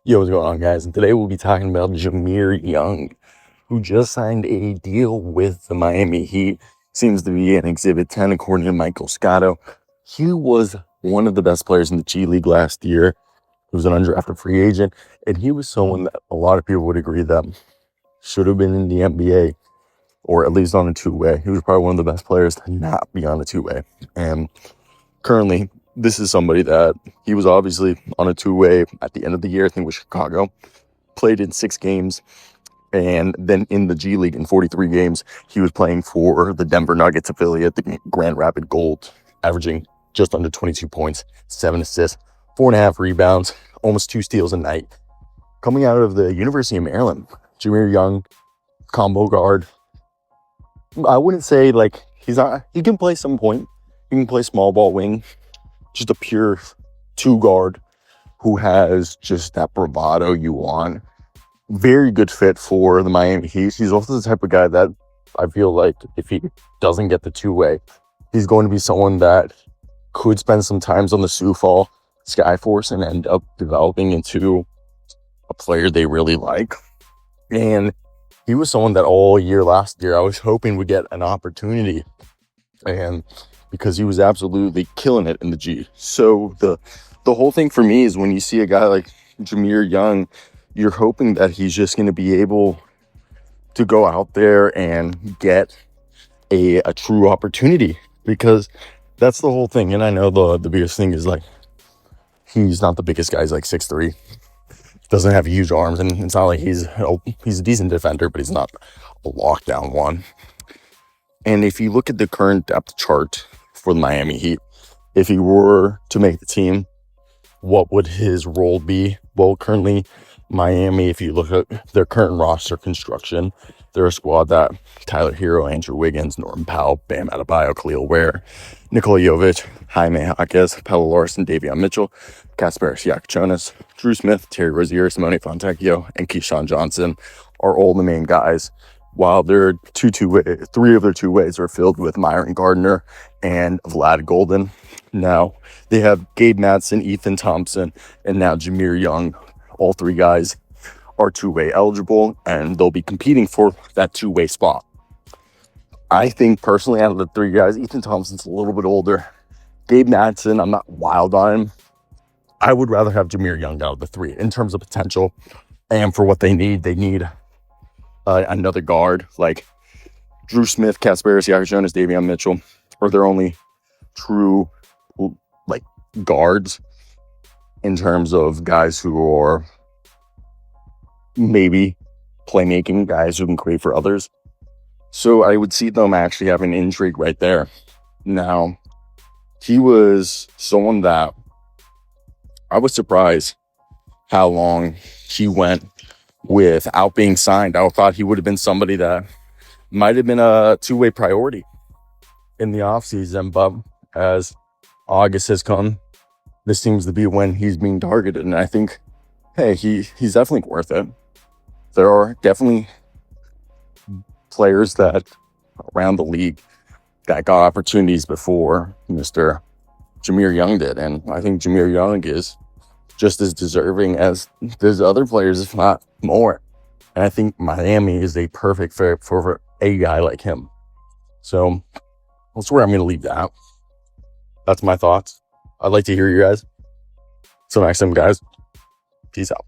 Yo, what's going on, guys? And today we'll be talking about Jahmir Young, who just signed a deal with the Miami Heat. Seems to be an Exhibit 10, according to Michael Scotto. He was one of the best players in the G League last year. He was an undrafted free agent, and he was someone that a lot of people would agree that should have been in the NBA, or at least on a two-way. He was probably one of the best players to not be on a two-way. And currently, this is somebody that he was obviously on a two-way at the end of the year, I think with Chicago, played in 6 games, and then in the G League in 43 games, he was playing for the Denver Nuggets affiliate, the Grand Rapids Gold, averaging just under 22 points, 7 assists, 4.5 rebounds, almost 2 steals a night. Coming out of the University of Maryland, Jahmir Young, combo guard. I wouldn't say like he can play some point. He can play small ball wing. Just a pure 2 guard who has just that bravado you want. Very good fit for the Miami Heat. He's also the type of guy that I feel like if he doesn't get the two-way, he's going to be someone that could spend some times on the Sioux Fall Skyforce and end up developing into a player they really like. And he was someone that all year last year I was hoping would get an opportunity. And because he was absolutely killing it in the G. So the whole thing for me is when you see a guy like Jahmir Young, you're hoping that he's just going to be able to go out there and get a true opportunity, because that's the whole thing. And I know the biggest thing is like he's not the biggest guy. He's like 6'3", doesn't have huge arms, and it's not like he's a decent defender, but he's not a lockdown one. And if you look at the current depth chart for the Miami Heat, if he were to make the team, what would his role be? Well, currently, Miami, if you look at their current roster construction, they're a squad that Tyler Hero, Andrew Wiggins, Norman Powell, Bam Adebayo, Khalil Ware, Nikola Jovic, Jaime Jaquez, Pelle Larson, Davion Mitchell, Kasper Siakachonis, Drew Smith, Terry Rozier, Simone Fontecchio, and Keyshawn Johnson are all the main guys, while their three of their two ways are filled with Myron Gardner and Vlad Golden. Now, they have Gabe Madsen, Ethan Thompson, and now Jahmir Young. All 3 guys are two-way eligible, and they'll be competing for that two-way spot. I think, personally, out of the 3 guys, Ethan Thompson's a little bit older. Gabe Madsen, I'm not wild on him. I would rather have Jahmir Young out of the 3 in terms of potential, and for what they need. They need another guard like Drew Smith, Kasper Siakachonis, Davion Mitchell are their only true like guards in terms of guys who are maybe playmaking, guys who can create for others. So I would see them actually having intrigue right there. Now, he was someone that I was surprised how long he went without being signed. I thought he would have been somebody that might have been a two-way priority in the offseason, but as August has come, this seems to be when he's being targeted, and I think, hey, he's definitely worth it. There are definitely players that around the league that got opportunities before Mr. Jahmir Young did, and I think Jahmir Young is just as deserving as there's other players, if not more. And I think Miami is a perfect fit for a guy like him. So that's where I'm going to leave that. That's my thoughts. I'd like to hear you guys. Till next time, guys. Peace out.